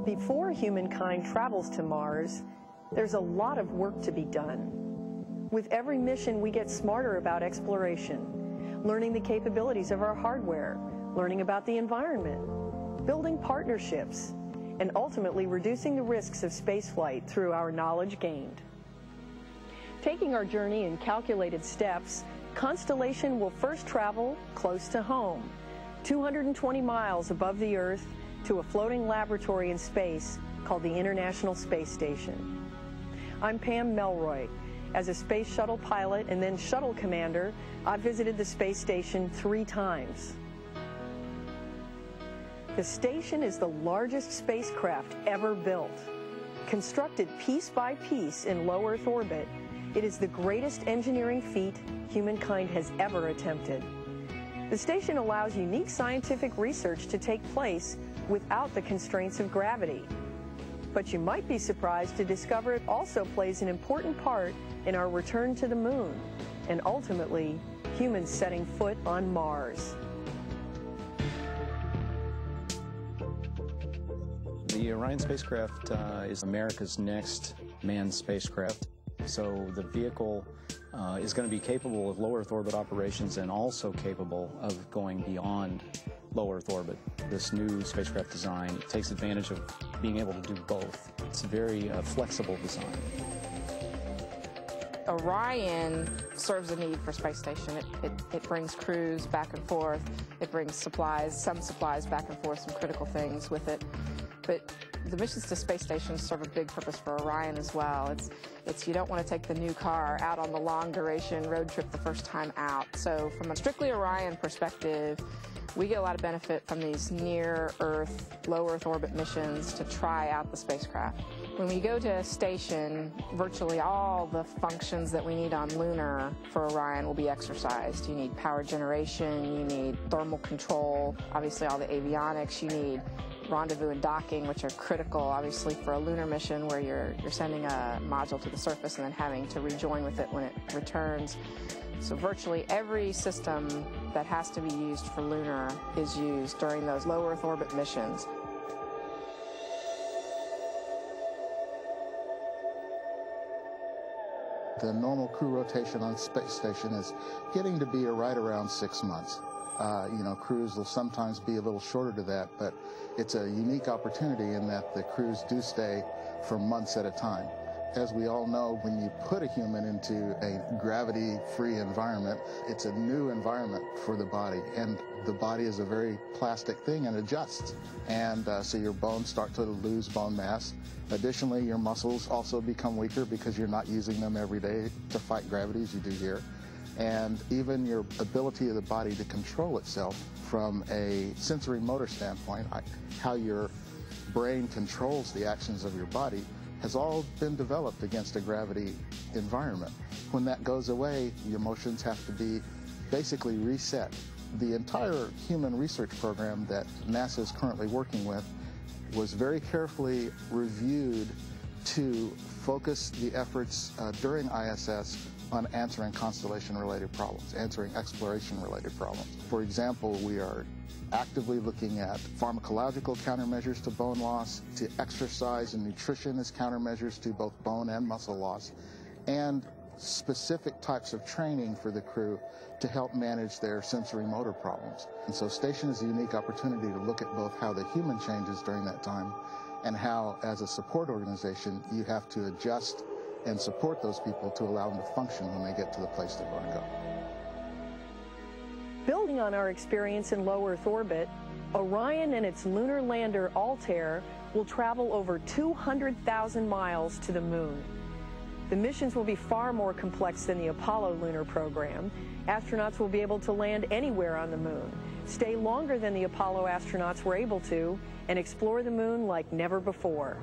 Before humankind travels to Mars, there's a lot of work to be done. With every mission, we get smarter about exploration, learning the capabilities of our hardware, learning about the environment, building partnerships, and ultimately reducing the risks of spaceflight through our knowledge gained. Taking our journey in calculated steps, Constellation will first travel close to home, 220 miles above the Earth, to a floating laboratory in space called the International Space Station. I'm Pam Melroy. As a space shuttle pilot and then shuttle commander, I've visited the space station 3 times. The station is the largest spacecraft ever built. Constructed piece by piece in low Earth orbit, it is the greatest engineering feat humankind has ever attempted. The station allows unique scientific research to take place without the constraints of gravity. But you might be surprised to discover it also plays an important part in our return to the moon, and ultimately, humans setting foot on Mars. The Orion spacecraft is America's next manned spacecraft. So the vehicle is going to be capable of low Earth orbit operations and also capable of going beyond low Earth orbit. This new spacecraft design takes advantage of being able to do both. It's a very flexible design. Orion serves a need for space station. It brings crews back and forth. It brings supplies, some supplies back and forth, some critical things with it. But the missions to space stations serve a big purpose for Orion as well. It's you don't want to take the new car out on the long duration road trip the first time out. So from a strictly Orion perspective, we get a lot of benefit from these near Earth, low Earth orbit missions to try out the spacecraft. When we go to a station, virtually all the functions that we need on lunar for Orion will be exercised. You need power generation, you need thermal control, obviously all the avionics, you need rendezvous and docking, which are critical, obviously, for a lunar mission where you're sending a module to the surface and then having to rejoin with it when it returns. So virtually every system that has to be used for lunar is used during those low Earth orbit missions. The normal crew rotation on space station is getting to be right around 6 months. Crews will sometimes be a little shorter to that, but it's a unique opportunity in that the crews do stay for months at a time. As we all know, when you put a human into a gravity-free environment, it's a new environment for the body, and the body is a very plastic thing and adjusts. And so your bones start to lose bone mass. Additionally, your muscles also become weaker because you're not using them every day to fight gravity as you do here. And even your ability of the body to control itself from a sensory motor standpoint, how your brain controls the actions of your body, has all been developed against a gravity environment. When that goes away, your emotions have to be basically reset. The entire human research program that NASA is currently working with was very carefully reviewed to focus the efforts during ISS on answering constellation-related problems, answering exploration-related problems. For example, we are actively looking at pharmacological countermeasures to bone loss, to exercise and nutrition as countermeasures to both bone and muscle loss, and specific types of training for the crew to help manage their sensory motor problems. And so station is a unique opportunity to look at both how the human changes during that time and how, as a support organization, you have to adjust and support those people to allow them to function when they get to the place they're going to go. Building on our experience in low Earth orbit, Orion and its lunar lander Altair will travel over 200,000 miles to the moon. The missions will be far more complex than the Apollo lunar program. Astronauts will be able to land anywhere on the moon, stay longer than the Apollo astronauts were able to, and explore the moon like never before.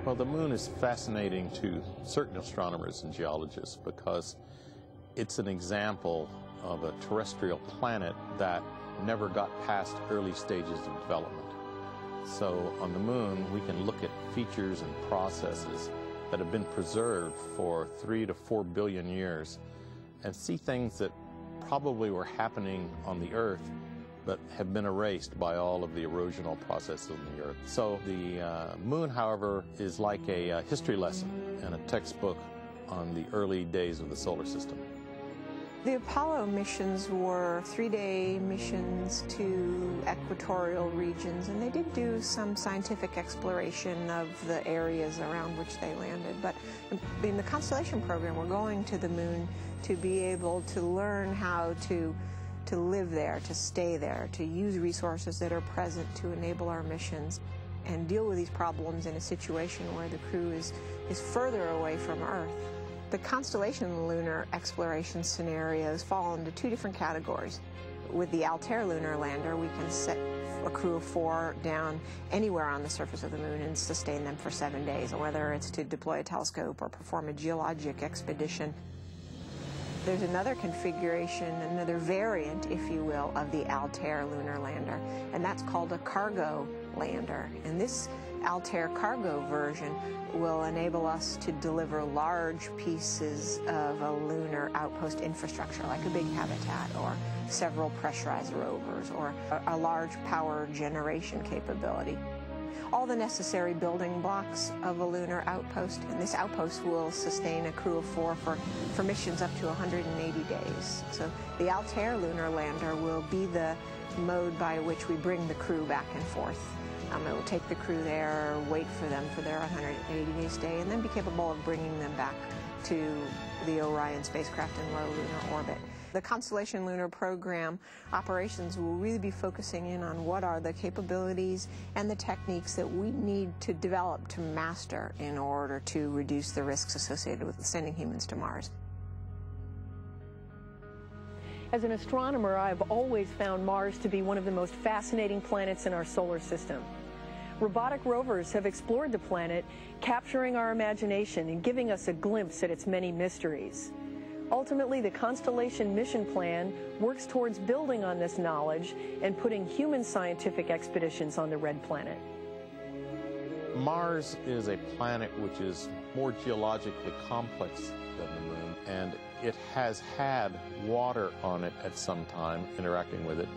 Well, the moon is fascinating to certain astronomers and geologists because it's an example of a terrestrial planet that never got past early stages of development. So on the moon, we can look at features and processes that have been preserved for 3 to 4 billion years and see things that probably were happening on the Earth but have been erased by all of the erosional processes on the Earth. So the moon, however, is like a history lesson and a textbook on the early days of the solar system. The Apollo missions were 3-day missions to equatorial regions, and they did do some scientific exploration of the areas around which they landed. But in the Constellation program, we're going to the moon to be able to learn how to live there, to stay there, to use resources that are present to enable our missions and deal with these problems in a situation where the crew is further away from Earth. The Constellation lunar exploration scenarios fall into 2 different categories. With the Altair lunar lander, we can set a crew of 4 down anywhere on the surface of the moon and sustain them for 7 days, whether it's to deploy a telescope or perform a geologic expedition. There's another configuration, another variant, if you will, of the Altair lunar lander, and that's called a cargo lander. And this Altair cargo version will enable us to deliver large pieces of a lunar outpost infrastructure, like a big habitat or several pressurized rovers or a large power generation capability. All the necessary building blocks of a lunar outpost, and this outpost will sustain a crew of 4 for missions up to 180 days. So the Altair lunar lander will be the mode by which we bring the crew back and forth. It will take the crew there, wait for them for their 180-day stay, and then be capable of bringing them back to the Orion spacecraft in low lunar orbit. The Constellation lunar program operations will really be focusing in on what are the capabilities and the techniques that we need to develop to master in order to reduce the risks associated with sending humans to Mars. As an astronomer, I've always found Mars to be one of the most fascinating planets in our solar system. Robotic rovers have explored the planet, capturing our imagination and giving us a glimpse at its many mysteries. Ultimately, the Constellation mission plan works towards building on this knowledge and putting human scientific expeditions on the red planet. Mars is a planet which is more geologically complex than the moon, and it has had water on it at some time, interacting with it,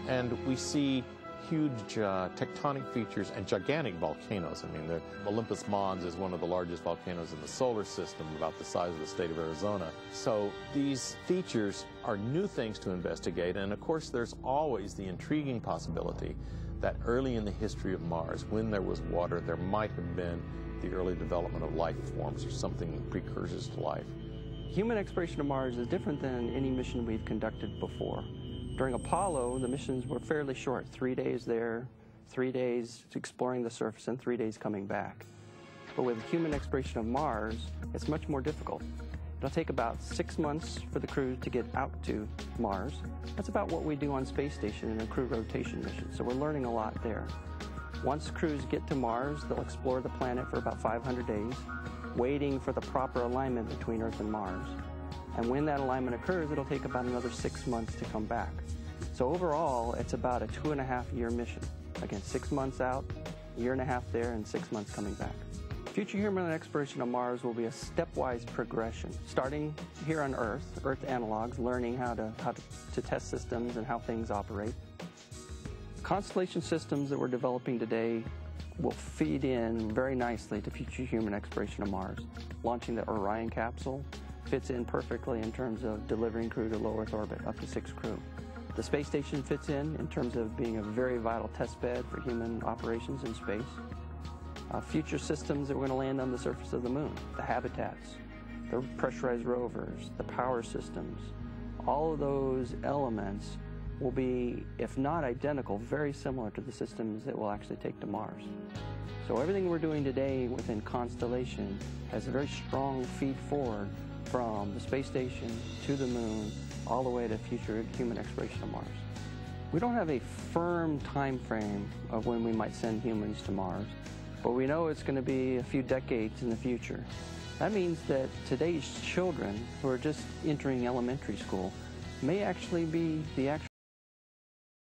and we see huge tectonic features and gigantic volcanoes. I mean, the Olympus Mons is one of the largest volcanoes in the solar system, about the size of the state of Arizona. So these features are new things to investigate, and of course there's always the intriguing possibility that early in the history of Mars, when there was water, there might have been the early development of life forms or something precursors to life. Human exploration of Mars is different than any mission we've conducted before. During Apollo, the missions were fairly short, 3 days there, 3 days exploring the surface, and 3 days coming back. But with human exploration of Mars, it's much more difficult. It'll take about 6 months for the crew to get out to Mars. That's about what we do on Space Station in a crew rotation mission, so we're learning a lot there. Once crews get to Mars, they'll explore the planet for about 500 days, waiting for the proper alignment between Earth and Mars. And when that alignment occurs, it'll take about another 6 months to come back. So overall, it's about a 2.5-year mission. Again, 6 months out, 1.5 years there, and 6 months coming back. Future human exploration of Mars will be a stepwise progression, starting here on Earth analogs, learning how to test systems and how things operate. Constellation systems that we're developing today will feed in very nicely to future human exploration of Mars. Launching the Orion capsule fits in perfectly in terms of delivering crew to low Earth orbit, up to 6 crew. The space station fits in terms of being a very vital test bed for human operations in space. Future systems that we're going to land on the surface of the moon, the habitats, the pressurized rovers, the power systems, all of those elements will be, if not identical, very similar to the systems that we'll actually take to Mars. So everything we're doing today within Constellation has a very strong feed forward from the space station to the moon, all the way to future human exploration of Mars. We don't have a firm time frame of when we might send humans to Mars, but we know it's going to be a few decades in the future. That means that today's children who are just entering elementary school may actually be the actual